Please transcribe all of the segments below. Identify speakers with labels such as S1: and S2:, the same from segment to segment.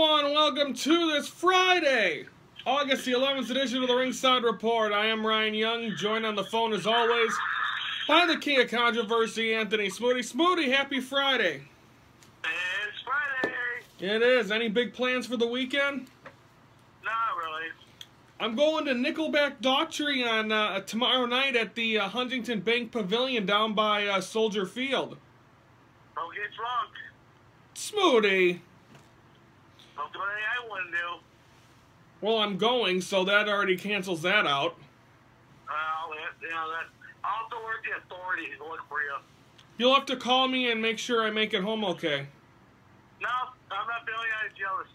S1: everyone, welcome to this Friday, August the 11th edition of the Ringside Report. I am Ryan Young, joined on the phone as always by the king of controversy, Anthony Smoody. Smoody, happy Friday.
S2: It's Friday.
S1: It is. Any big plans for the weekend?
S2: Not really.
S1: I'm going to Nickelback Daughtry on tomorrow night at the Huntington Bank Pavilion down by Soldier Field.
S2: Don't get drunk.
S1: Smoody.
S2: Don't do anything I wouldn't do.
S1: Well, I'm going, so that already cancels that out.
S2: Well, I'll have to work the authorities to look for you.
S1: You'll have to call me and make sure I make it home okay.
S2: No, I'm not bailing out of jail this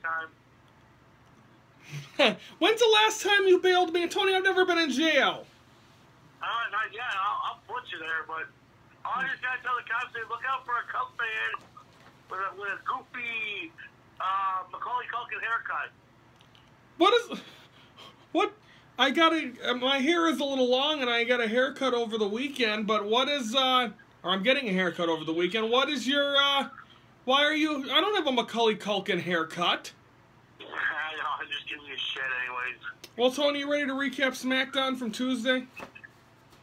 S2: time.
S1: When's the last time you bailed me? Tony, I've never been in jail.
S2: Not yet. I'll put you there, but all I just gotta tell the cops is look out for a Cubs fan with a goofy Macaulay Culkin haircut.
S1: What? My hair is a little long and I got a haircut over the weekend, but or I'm getting a haircut over the weekend. What is your, why are you, I don't have a Macaulay Culkin haircut.
S2: I know, I'm just giving you shit anyways.
S1: Well, Tony, you ready to recap Smackdown from Tuesday?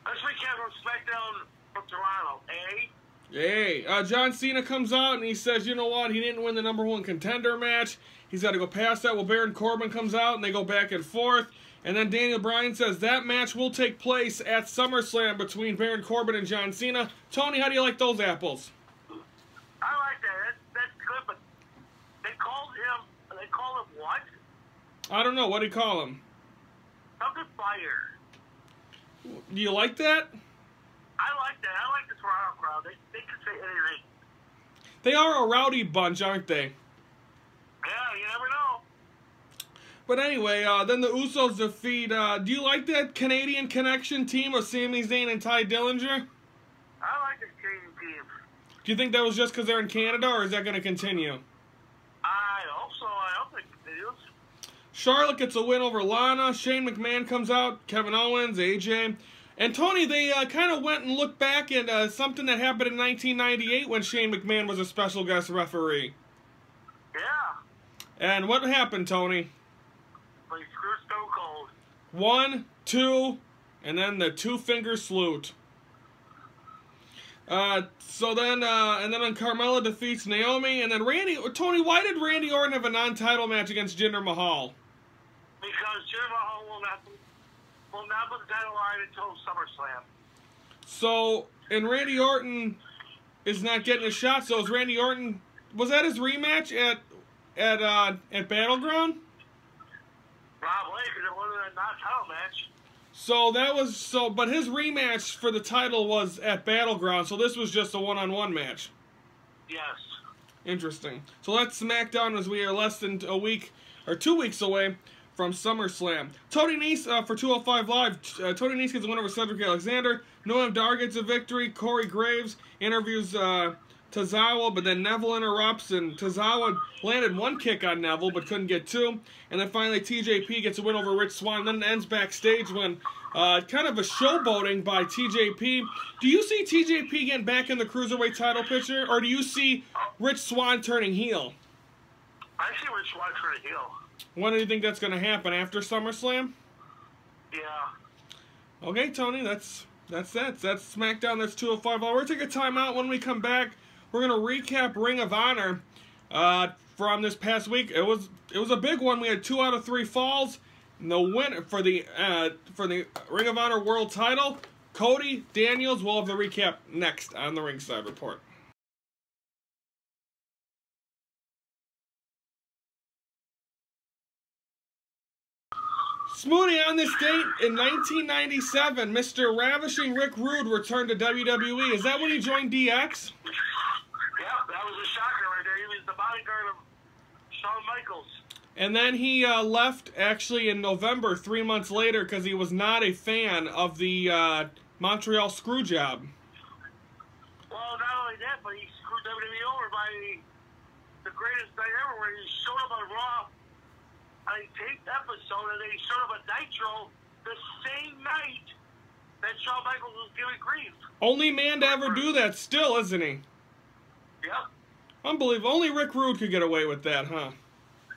S2: Let's recap from Smackdown from Toronto, eh?
S1: Hey, John Cena comes out and he says, you know what, he didn't win the #1 contender match. He's got to go past that. Well, Baron Corbin comes out and they go back and forth. And then Daniel Bryan says that match will take place at SummerSlam between Baron Corbin and John Cena. Tony, how do you like those apples?
S2: I like that. That's good, but they call him what?
S1: I don't know. What do you call him?
S2: Something fire.
S1: Do you like that?
S2: I like that. I like the Toronto crowd. They can say anything.
S1: They are a rowdy bunch, aren't they?
S2: Yeah, you never know.
S1: But anyway, then the Usos defeat, do you like that Canadian Connection team of Sami Zayn and Ty Dillinger?
S2: I like the Canadian team.
S1: Do you think that was just because they're in Canada, or is that going to continue?
S2: I hope so. I hope it continues.
S1: Charlotte gets a win over Lana. Shane McMahon comes out. Kevin Owens, AJ. And Tony, they kind of went and looked back at something that happened in 1998 when Shane McMahon was a special guest referee.
S2: Yeah.
S1: And what happened, Tony?
S2: But he screwed Stone Cold.
S1: 1, 2, and then the two-finger salute. And then when Carmella defeats Naomi, and then Tony, why did Randy Orton have a non-title match against Jinder Mahal?
S2: Because Jinder Mahal will not put the title line until SummerSlam.
S1: So, and Randy Orton is not getting a shot, so is Randy Orton, was that his rematch at Battleground?
S2: Probably, because it wasn't a non-title match.
S1: But his rematch for the title was at Battleground, so this was just a one-on-one match.
S2: Yes.
S1: Interesting. So that's SmackDown as we are less than a week, or 2 weeks away from SummerSlam. Tony Nese for 205 Live. Tony Nese gets a win over Cedric Alexander. Noam Dar gets a victory. Corey Graves interviews Tozawa, but then Neville interrupts, and Tozawa landed one kick on Neville, but couldn't get two. And then finally TJP gets a win over Rich Swann. Then it ends backstage when kind of a showboating by TJP. Do you see TJP getting back in the Cruiserweight title picture, or do you see Rich Swann turning heel?
S2: I see Rich Swann turning heel.
S1: When do you think that's going to happen? After SummerSlam?
S2: Yeah.
S1: Okay, Tony, that's that. That's SmackDown. That's 205. We're going to take a timeout. When we come back, we're going to recap Ring of Honor from this past week. It was a big one. We had 2 out of 3 falls. And the winner for the Ring of Honor World Title, Cody Daniels. We'll have the recap next on the Ringside Report. Smoody, on this date in 1997, Mr. Ravishing Rick Rude returned to WWE. Is that when he joined DX?
S2: Yeah, that was a shocker right there. He was the bodyguard of Shawn Michaels.
S1: And then he left actually in November, 3 months later, because he was not a fan of the Montreal Screwjob.
S2: Well, not only that, but he screwed WWE over by the greatest night ever, where he showed up on Raw on a taped episode, and then he showed up at Nitro the same night that Shawn Michaels was giving grief.
S1: Only man to ever do that still, isn't he?
S2: Yep.
S1: Unbelievable. Only Rick Rude could get away with that, huh?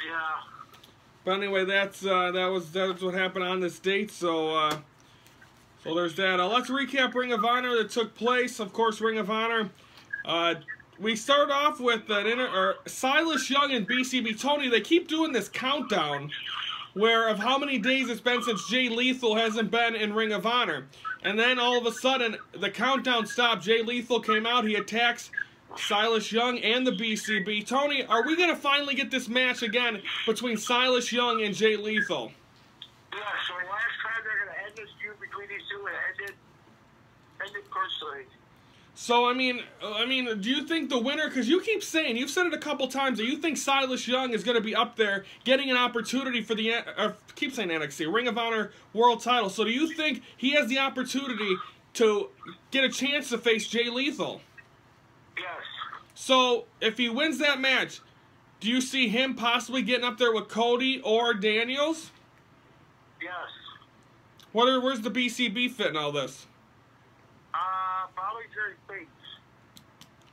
S2: Yeah.
S1: But anyway, that's what happened on this date. So so there's that. Let's recap Ring of Honor that took place. Of course, Ring of Honor. We start off with Silas Young and BCB. Tony, they keep doing this countdown of how many days it's been since Jay Lethal hasn't been in Ring of Honor. And then all of a sudden, the countdown stopped. Jay Lethal came out. He attacks Silas Young and the BCB. Tony, are we going to finally get this match again between Silas Young and Jay Lethal?
S2: Yeah, so last time they're going to end this feud between these two and end it personally.
S1: So, I mean, do you think the winner, because you keep saying, you've said it a couple times, that you think Silas Young is going to be up there getting an opportunity for the, keep saying NXT, Ring of Honor World title. So do you think he has the opportunity to get a chance to face Jay Lethal?
S2: Yes.
S1: So, if he wins that match, do you see him possibly getting up there with Cody or Daniels?
S2: Yes.
S1: Where's the BCB fit in all this?
S2: Probably Jerry Bates.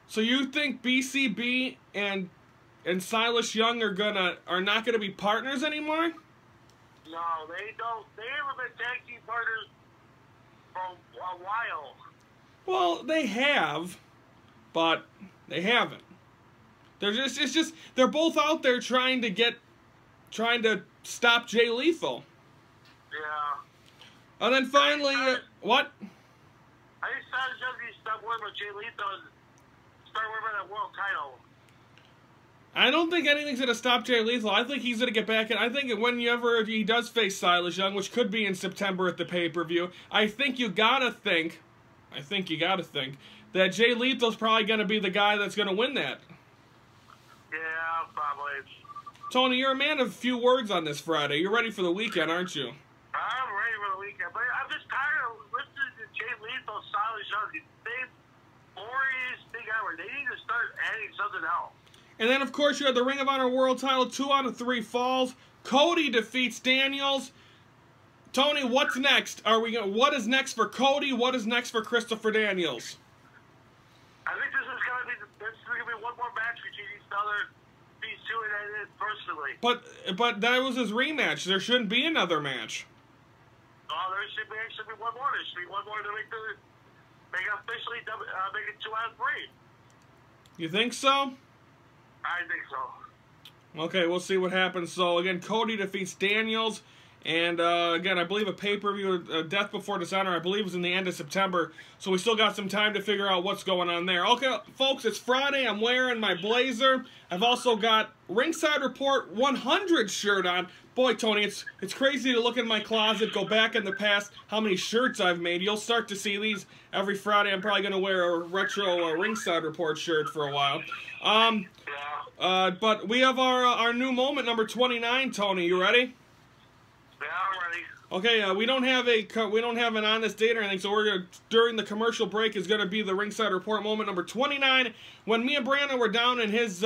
S1: So you think BCB and Silas Young are not gonna be partners anymore?
S2: No, they don't. They haven't been tag team partners for a while.
S1: Well, they have, but they haven't. They're both out there trying to stop Jay Lethal.
S2: Yeah.
S1: And then finally, what?
S2: I just thought Young needs to stop worrying about Jay Lethal and start worrying about that world title.
S1: I don't think anything's going to stop Jay Lethal. I think he's going to get back in. I think whenever he does face Silas Young, which could be in September at the pay-per-view, I think you got to think that Jay Lethal's probably going to be the guy that's going to win that.
S2: Yeah, probably.
S1: Tony, you're a man of few words on this Friday. You're ready for the weekend, aren't you?
S2: I'm ready for the weekend, but I'm just tired of listening to Jay Lethal, Silas Young. They've glorious thing ever. They need to start adding something else.
S1: And then, of course, you have the Ring of Honor World title, 2 out of 3 falls. Cody defeats Daniels. Tony, what's next? What is next for Cody? What is next for Christopher Daniels?
S2: I think this is gonna be one more match between these two and it personally.
S1: But that was his rematch. There shouldn't be another match.
S2: Oh, there should be one more. There should be one more to make it officially make it 2 out of 3.
S1: You think so?
S2: I think so.
S1: Okay, we'll see what happens. So, again, Cody defeats Daniels. And, again, I believe a pay-per-view, Death Before Dishonor, I believe was in the end of September. So we still got some time to figure out what's going on there. Okay, folks, it's Friday. I'm wearing my blazer. I've also got Ringside Report 100 shirt on. Boy, Tony, it's crazy to look in my closet, go back in the past, how many shirts I've made. You'll start to see these every Friday. I'm probably going to wear a retro Ringside Report shirt for a while. But we have our new moment, number 29, Tony. You ready?
S2: Yeah, I'm ready.
S1: Okay, we don't have an honest date or anything, so during the commercial break is going to be the Ringside Report moment number 29. When me and Brandon were down in his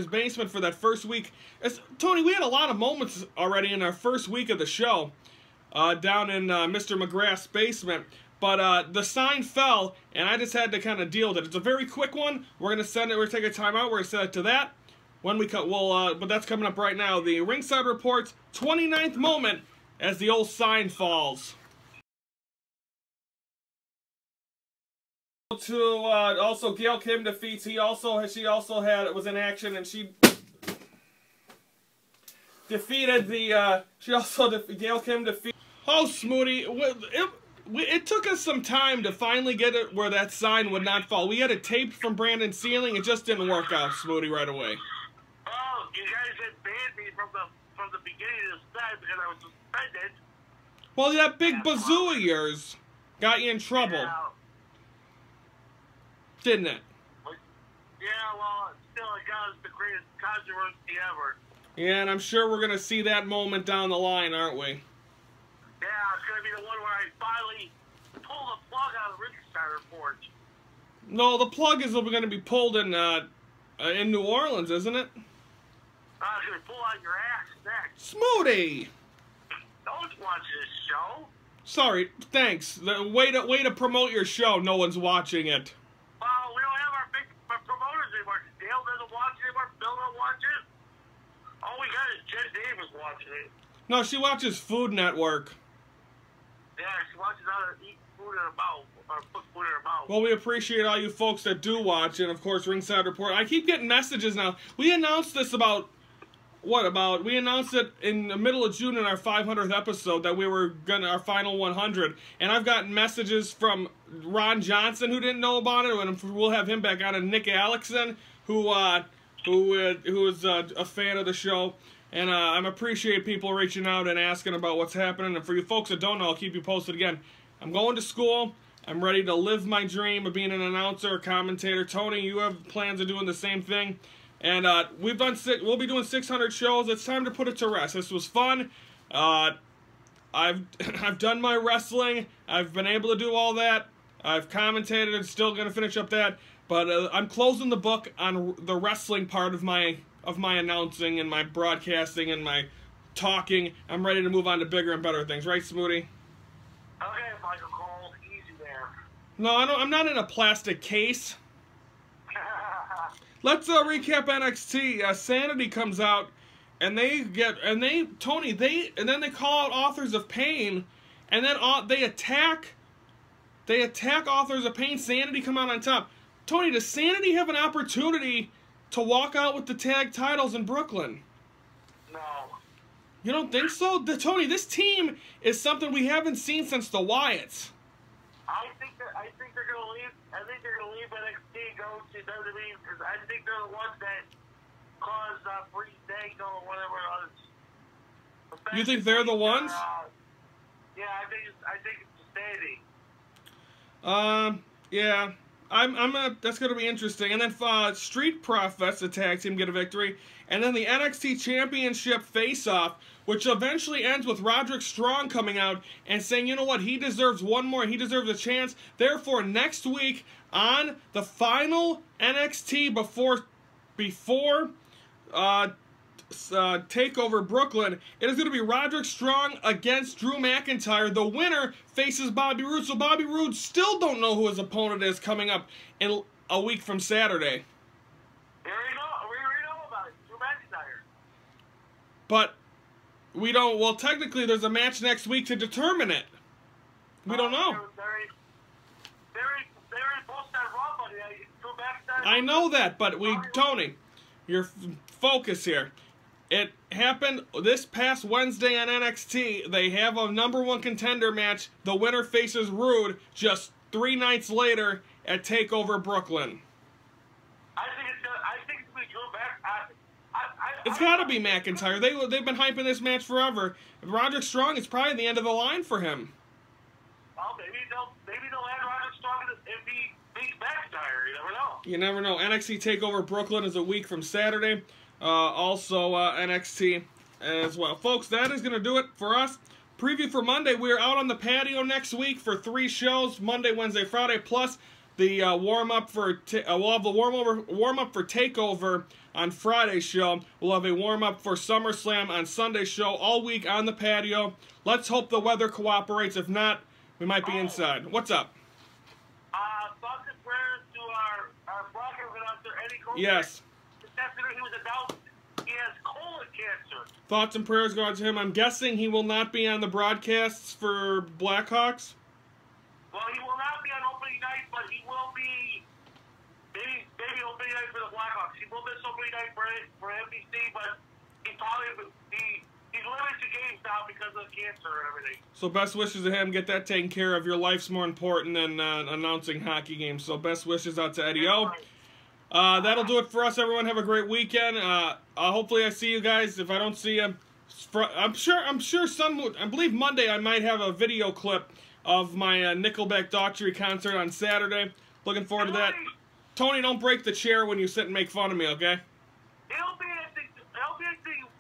S1: basement for that first week, Tony, we had a lot of moments already in our first week of the show, down in Mr. McGrath's basement. But the sign fell, and I just had to kind of deal with it. It's a very quick one. We're gonna send it. We're gonna take a timeout. We're gonna set it to that. When we cut, but that's coming up right now. The Ringside Report's 29th moment as the old sign falls. Also Gail Kim defeats. She also was in action, and she defeated the. Gail Kim defeated. Oh, Smoothie, it took us some time to finally get it where that sign would not fall. We had it taped from Brandon's ceiling. It just didn't work out, Smoothie, right away.
S2: Oh, you guys had banned me from the beginning of this time because I was suspended.
S1: Well, that big bazoo of yours got you in trouble.
S2: Yeah.
S1: Didn't it?
S2: Yeah, well, still it got us the greatest controversy ever.
S1: Yeah, and I'm sure we're going to see that moment down the line, aren't we?
S2: Yeah, it's going to be the one where I finally pull the plug out of the Ringside Report.
S1: No, the plug is going to be pulled in New Orleans, isn't it?
S2: I was going to pull out your ass next.
S1: Smoothie!
S2: No one's watching this show.
S1: Sorry, thanks. Way to promote your show. No one's watching it.
S2: Well, we don't have our big promoters anymore. Dale doesn't watch it anymore. Bill doesn't watch it. All we got is Jen Dave was watching it.
S1: No, she watches Food Network.
S2: Yeah, she watches how to eat food in her mouth, or put food in her mouth.
S1: Well, we appreciate all you folks that do watch, and of course, Ringside Report. I keep getting messages now. We announced this we announced it in the middle of June in our 500th episode that we were our final 100, and I've gotten messages from Ron Johnson who didn't know about it, and we'll have him back on, and Nick Alexson who is a fan of the show, and I appreciate people reaching out and asking about what's happening. And for you folks that don't know, I'll keep you posted again. I'm going to school. I'm ready to live my dream of being an announcer or commentator. Tony, you have plans of doing the same thing. And we'll be doing 600 shows. It's time to put it to rest. This was fun. I've done my wrestling. I've been able to do all that. I've commentated and still going to finish up that. But I'm closing the book on the wrestling part of my announcing and my broadcasting and my talking. I'm ready to move on to bigger and better things. Right, Smoothie?
S2: Okay, Michael Cole, easy there.
S1: No, I'm not in a plastic case. Let's recap NXT. Sanity comes out, and then they call out Authors of Pain, and then they attack Authors of Pain. Sanity come out on top. Tony, does Sanity have an opportunity to walk out with the tag titles in Brooklyn?
S2: No.
S1: You don't think so? Tony, this team is something we haven't seen since the Wyatts.
S2: I think they're gonna leave. I think they're gonna leave NXT, go to WWE, because I think they're the ones that caused Free Dango or whatever it was.
S1: You think they're the ones?
S2: Yeah, I think it's Sanity.
S1: Yeah. That's gonna be interesting. And then Street Profits, the tag team, get a victory. And then the NXT Championship face-off, which eventually ends with Roderick Strong coming out and saying, you know what, he deserves one more, he deserves a chance. Therefore, next week on the final NXT before TakeOver Brooklyn, it is going to be Roderick Strong against Drew McIntyre. The winner faces Bobby Roode. So Bobby Roode still don't know who his opponent is coming up in a week from Saturday.
S2: We already know about it. Drew McIntyre.
S1: But we don't. Well, technically, there's a match next week to determine it. We don't know.
S2: They already posted that Raw, buddy. Drew McIntyre.
S1: I know that, but Tony, your focus here. It happened this past Wednesday on NXT. They have a #1 contender match. The winner faces Roode just 3 nights later at TakeOver Brooklyn.
S2: I think it's going to be Drew McIntyre.
S1: It's got to be McIntyre. They've been hyping this match forever. Roderick Strong is probably the end of the line for him.
S2: Well, maybe they'll add Roderick Strong if he beats McIntyre. You never know.
S1: You never know. NXT TakeOver Brooklyn is a week from Saturday. Also NXT as well. Folks, that is going to do it for us. Preview for Monday. We're out on the patio next week for 3 shows, Monday, Wednesday, Friday, plus the warm-up for... we'll have the warm-up for TakeOver on Friday's show. We'll have a warm-up for SummerSlam on Sunday's show all week on the patio. Let's hope the weather cooperates. If not, we might be inside. What's up?
S2: Thoughts and prayers to our broadcast announcer, Eddie Coleman.
S1: Yes.
S2: This afternoon he was announced he has colon cancer.
S1: Thoughts and prayers go out to him. I'm guessing he will not be on the broadcasts for Blackhawks.
S2: Well, he will not be on opening night, but he will be maybe opening night for the Blackhawks. He will miss opening night for NBC, but he's limited to games now because of cancer and everything.
S1: So best wishes to him. Get that taken care of. Your life's more important than announcing hockey games. So best wishes out to Eddie O. That'll do it for us, everyone. Have a great weekend. Hopefully I see you guys. If I don't see you, I believe Monday I might have a video clip of my Nickelback Daughtry concert on Saturday. Looking forward to that. Tony, don't break the chair when you sit and make fun of me, okay?
S2: He'll be at the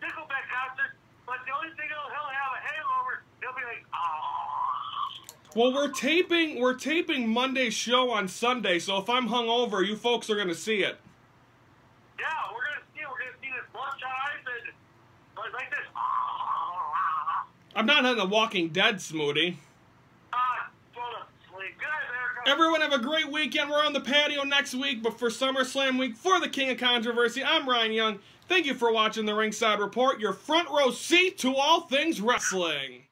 S2: Nickelback concert, but the only thing he'll have a hangover. He'll be like,
S1: Well, we're taping Monday's show on Sunday, so if I'm hungover, you folks are gonna see it.
S2: Yeah, we're gonna see this bloodshot and like this.
S1: I'm not on The Walking Dead, Smoothie.
S2: Go to sleep. Good night, Erica.
S1: Everyone have a great weekend. We're on the patio next week, but for SummerSlam week, for the King of Controversy, I'm Ryan Young. Thank you for watching the Ringside Report, your front row seat to all things wrestling.